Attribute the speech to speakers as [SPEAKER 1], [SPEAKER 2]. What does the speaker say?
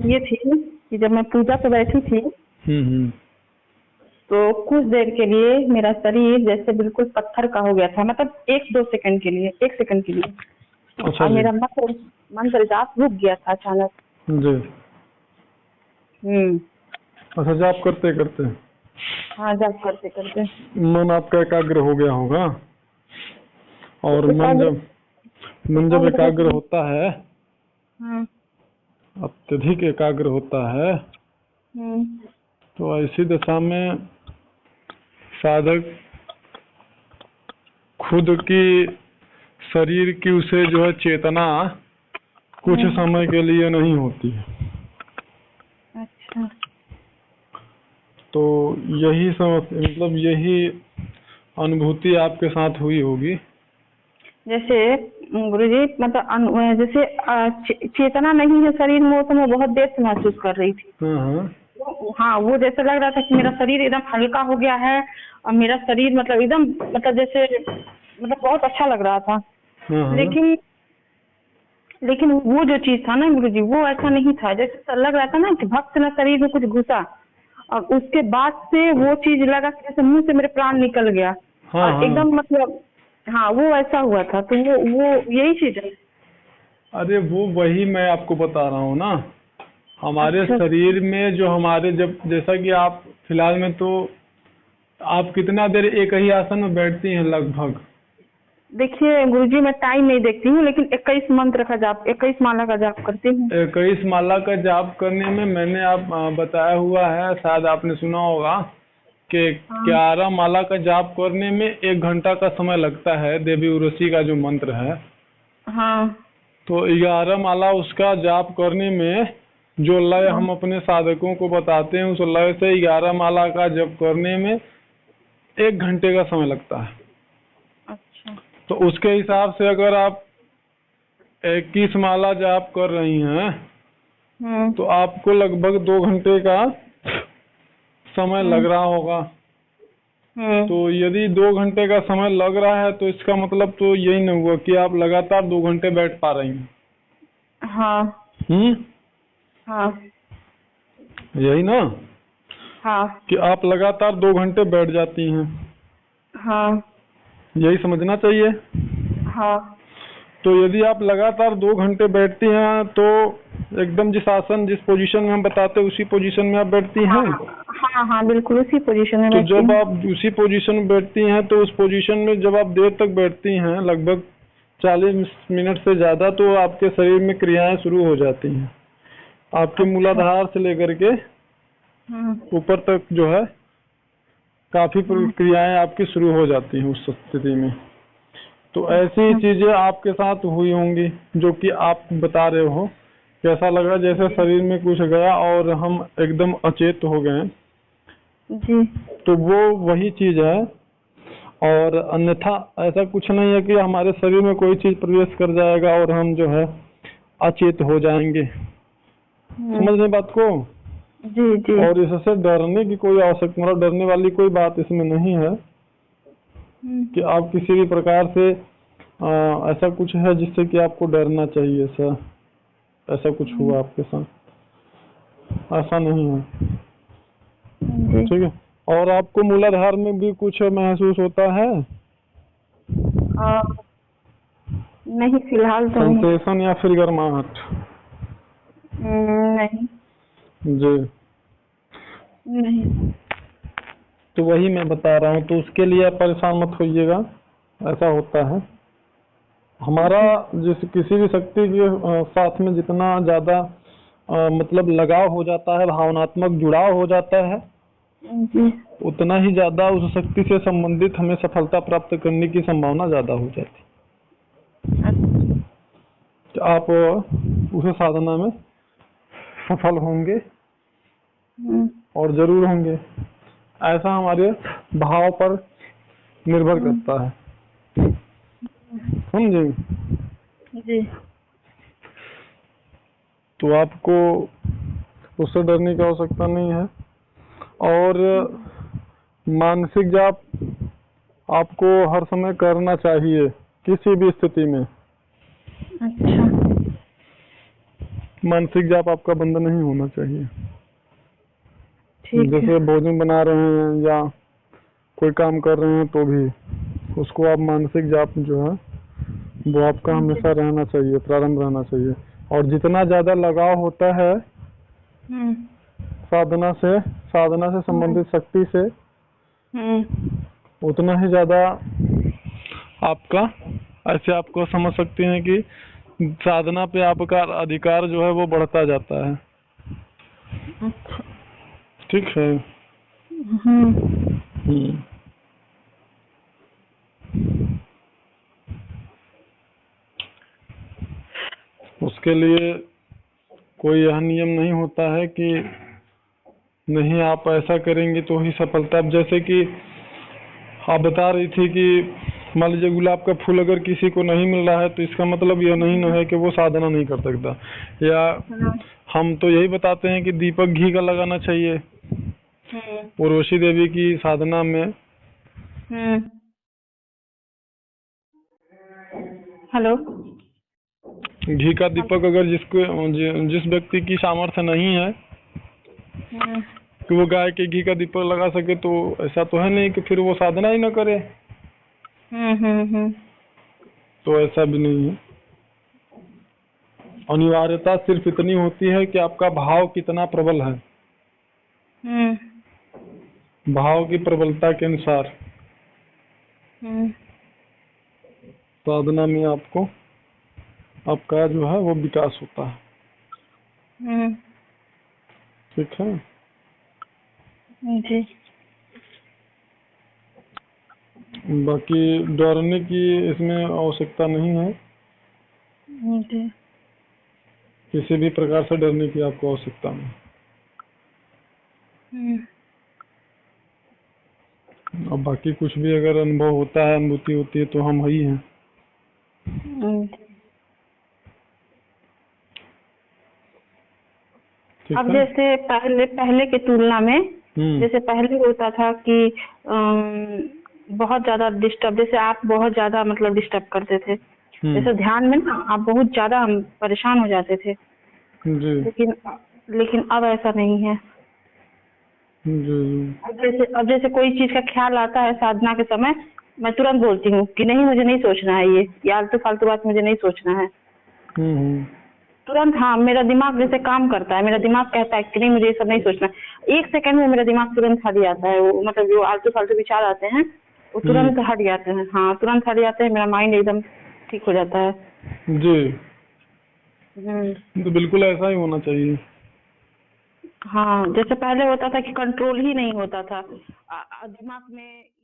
[SPEAKER 1] ये थी कि जब मैं पूजा पे बैठी थी
[SPEAKER 2] हम्म।
[SPEAKER 1] तो कुछ देर के लिए मेरा शरीर जैसे बिल्कुल पत्थर का हो गया था, मतलब 1-2 सेकंड के लिए, 1 सेकंड के लिए।
[SPEAKER 2] अच्छा
[SPEAKER 1] और
[SPEAKER 2] जी।
[SPEAKER 1] मेरा मंत्र जाप रुक गया था अचानक।
[SPEAKER 2] जी।
[SPEAKER 1] हम्म।
[SPEAKER 2] अच्छा, जाप करते करते
[SPEAKER 1] हाँ, जाप करते करते
[SPEAKER 2] मन आपका एकाग्र हो गया होगा। और
[SPEAKER 1] तो
[SPEAKER 2] मन जब
[SPEAKER 1] एकाग्र
[SPEAKER 2] एकाग्र होता है,
[SPEAKER 1] हम्म
[SPEAKER 2] अत्यधिक एकाग्र होता है,
[SPEAKER 1] हम्म
[SPEAKER 2] तो ऐसी दशा में साधक खुद की शरीर की उसे जो है चेतना कुछ समय के लिए नहीं होती है।
[SPEAKER 1] अच्छा।
[SPEAKER 2] तो यही मतलब यही अनुभूति आपके साथ हुई होगी।
[SPEAKER 1] जैसे गुरुजी, मतलब जैसे चेतना नहीं है शरीर में, वो तो मैं बहुत देर से महसूस कर रही थी।
[SPEAKER 2] हाँ।
[SPEAKER 1] हाँ, वो जैसे लग रहा था कि मेरा शरीर एकदम हल्का हो गया है और मेरा शरीर मतलब एकदम, मतलब जैसे, मतलब बहुत अच्छा लग रहा था।
[SPEAKER 2] हाँ।
[SPEAKER 1] लेकिन लेकिन वो जो चीज था ना गुरुजी, वो ऐसा नहीं था। जैसे लग रहा था ना कि भक्त ना शरीर में कुछ घुसा, और उसके बाद से वो चीज लगा कि जैसे मुंह से मेरे प्राण निकल गया
[SPEAKER 2] हाँ।
[SPEAKER 1] और
[SPEAKER 2] हाँ।
[SPEAKER 1] एकदम, मतलब हाँ, वो ऐसा हुआ था। तो वो यही चीज है।
[SPEAKER 2] अरे वो वही मैं आपको बता रहा हूँ ना। हमारे
[SPEAKER 1] अच्छा।
[SPEAKER 2] शरीर में जो हमारे, जब जैसा कि आप फिलहाल में, तो आप कितना देर एक ही आसन में बैठती हैं लगभग?
[SPEAKER 1] देखिए गुरुजी, मैं टाइम नहीं देखती हूँ, लेकिन 21 मंत्र का जाप, 21 माला का जाप करती हूँ।
[SPEAKER 2] 21 माला का जाप करने में मैंने आप बताया हुआ है, शायद आपने सुना होगा कि
[SPEAKER 1] हाँ
[SPEAKER 2] 11 माला का जाप करने में 1 घंटा का समय लगता है, देवी उर्वशी का जो मंत्र है।
[SPEAKER 1] हाँ
[SPEAKER 2] तो 11 माला उसका जाप करने में जो लय
[SPEAKER 1] हाँ।
[SPEAKER 2] हम अपने साधकों को बताते हैं, उस लय से 11 माला का जप करने में 1 घंटे का समय लगता है।
[SPEAKER 1] अच्छा।
[SPEAKER 2] तो उसके हिसाब से अगर आप 21 माला जाप कर रही हैं, तो आपको लगभग 2 घंटे का समय लग
[SPEAKER 1] हम्म
[SPEAKER 2] रहा होगा।
[SPEAKER 1] हम्म
[SPEAKER 2] तो यदि 2 घंटे का समय लग रहा है, तो इसका मतलब तो यही नहीं हुआ कि आप लगातार 2 घंटे बैठ पा रही हैं।
[SPEAKER 1] हाँ
[SPEAKER 2] हम्म।
[SPEAKER 1] हाँ
[SPEAKER 2] यही ना,
[SPEAKER 1] हाँ
[SPEAKER 2] कि आप लगातार 2 घंटे बैठ जाती हैं,
[SPEAKER 1] हाँ
[SPEAKER 2] यही समझना चाहिए।
[SPEAKER 1] हाँ
[SPEAKER 2] तो यदि आप लगातार 2 घंटे बैठती हैं, तो एकदम जिस आसन, जिस पोजीशन में हम बताते हैं, उसी पोजीशन में आप बैठती
[SPEAKER 1] हाँ
[SPEAKER 2] हैं।
[SPEAKER 1] हाँ हाँ, बिल्कुल उसी पोजीशन में
[SPEAKER 2] तो
[SPEAKER 1] बैठती
[SPEAKER 2] जब
[SPEAKER 1] हूँ।
[SPEAKER 2] आप उसी पोजीशन में बैठती हैं, तो उस पोजीशन में जब आप देर तक बैठती हैं, लगभग 40 मिनट से ज़्यादा, तो आपके शरीर में क्रियाएं शुरू हो जाती हैं। आपके
[SPEAKER 1] अच्छा।
[SPEAKER 2] मूलाधार से लेकर के
[SPEAKER 1] हम्म
[SPEAKER 2] ऊपर तक जो है काफ़ी क्रियाएं आपकी शुरू हो जाती हैं उस स्थिति में। तो ऐसी
[SPEAKER 1] अच्छा।
[SPEAKER 2] चीज़ें आपके साथ हुई होंगी जो कि आप बता रहे हो। कैसा लगा? जैसे शरीर में कुछ गया और हम एकदम अचेत हो गए।
[SPEAKER 1] जी।
[SPEAKER 2] तो वो वही चीज़ है। और अन्यथा ऐसा कुछ नहीं है कि हमारे शरीर में कोई चीज़ प्रवेश कर जाएगा और हम जो है अचेत हो जाएंगे।
[SPEAKER 1] हम्म।
[SPEAKER 2] समझ रहे बात को?
[SPEAKER 1] जी जी।
[SPEAKER 2] और इससे डरने की कोई आवश्यकता, मतलब डरने वाली कोई बात इसमें नहीं है कि आप किसी भी प्रकार से ऐसा कुछ है जिससे कि आपको डरना चाहिए। ऐसा कुछ हुआ आपके साथ, ऐसा नहीं है।
[SPEAKER 1] जी।
[SPEAKER 2] ठीक है। और आपको मूलाधार में भी कुछ महसूस होता है?
[SPEAKER 1] आ, नहीं, फिलहाल तो नहीं।
[SPEAKER 2] सेंसेशन या फिर गर्माहट?
[SPEAKER 1] नहीं
[SPEAKER 2] जी।
[SPEAKER 1] नहीं।
[SPEAKER 2] तो वही मैं बता रहा हूँ, तो उसके लिए आप परेशान मत होइएगा। ऐसा होता है। हमारा
[SPEAKER 1] जी
[SPEAKER 2] जिस किसी भी शक्ति के साथ में जितना ज़्यादा मतलब लगाव हो जाता है, भावनात्मक जुड़ाव हो जाता है,
[SPEAKER 1] जी।
[SPEAKER 2] उतना ही ज़्यादा उस शक्ति से संबंधित हमें सफलता प्राप्त करने की संभावना ज़्यादा हो जाती है।
[SPEAKER 1] अच्छा।
[SPEAKER 2] तो आप उस साधना में सफल होंगे, और ज़रूर होंगे। ऐसा हमारे भाव पर निर्भर करता है। समझे?
[SPEAKER 1] जी।
[SPEAKER 2] तो आपको उससे डरने की आवश्यकता नहीं है। और मानसिक जाप आपको हर समय करना चाहिए, किसी भी स्थिति में।
[SPEAKER 1] अच्छा।
[SPEAKER 2] मानसिक जाप आपका बंद नहीं होना चाहिए।
[SPEAKER 1] ठीक है।
[SPEAKER 2] जैसे भोजन बना रहे हैं या कोई काम कर रहे हैं तो भी उसको आप मानसिक जाप जो है वो आपका हमेशा रहना चाहिए, प्रारंभ रहना चाहिए। और जितना ज्यादा लगाव होता है साधना से संबंधित शक्ति से, उतना ही ज्यादा आपका, ऐसे आपको समझ सकते हैं कि साधना पे आपका अधिकार जो है वो बढ़ता जाता है।
[SPEAKER 1] अच्छा।
[SPEAKER 2] ठीक है। उसके लिए कोई यह नियम नहीं होता है कि नहीं आप ऐसा करेंगे तो ही सफलता। अब जैसे कि आप बता रही थी कि मान लीजिए गुलाब का फूल अगर किसी को नहीं मिल रहा है तो इसका मतलब यह नहीं न है कि वो साधना नहीं कर सकता। या हम तो यही बताते हैं कि दीपक घी का लगाना चाहिए। उर्वशी देवी की साधना में
[SPEAKER 1] हेलो,
[SPEAKER 2] घी का दीपक अगर जिस व्यक्ति की सामर्थ्य नहीं है कि वो गाय के घी का दीपक लगा सके, तो ऐसा तो है नहीं कि फिर वो साधना ही ना करे। तो ऐसा भी नहीं है। अनिवार्यता सिर्फ इतनी होती है कि आपका भाव कितना प्रबल है। भाव की प्रबलता के अनुसार साधना में आपको आपका जो है वो विकास होता है। ठीक है
[SPEAKER 1] जी।
[SPEAKER 2] बाकी डरने की इसमें आवश्यकता नहीं है।
[SPEAKER 1] जी।
[SPEAKER 2] किसी भी प्रकार से डरने की आपको आवश्यकता नहीं। अब बाकी कुछ भी अगर अनुभव होता है, अनुभूति होती है, तो हम ही हैं।
[SPEAKER 1] अब जैसे पहले की तुलना में, जैसे पहले होता था कि बहुत ज्यादा डिस्टर्ब, जैसे आप बहुत ज्यादा मतलब डिस्टर्ब करते थे, जैसे ध्यान में ना आप बहुत ज्यादा परेशान हो जाते थे। जी। लेकिन अब ऐसा नहीं है। जी। अब जैसे कोई चीज का ख्याल आता है साधना के समय, मैं तुरंत बोलती हूँ कि नहीं मुझे नहीं सोचना है, ये आलतू फालतू बात मुझे नहीं सोचना है। तुरंत। हाँ, मेरा दिमाग जैसे काम करता है, मेरा दिमाग कहता है कि नहीं मुझे ये सब नहीं सोचना। 1 सेकंड में मेरा दिमाग तुरंत हट जाता है। वो मतलब जो आलतू फालतू विचार आते हैं वो तुरंत हट जाते हैं। हाँ, तुरंत हट जाते हैं, मेरा माइंड एकदम ठीक हो जाता है।
[SPEAKER 2] जी। तो बिल्कुल ऐसा ही होना चाहिए।
[SPEAKER 1] हाँ, जैसे पहले होता था कि कंट्रोल ही नहीं होता था दिमाग में।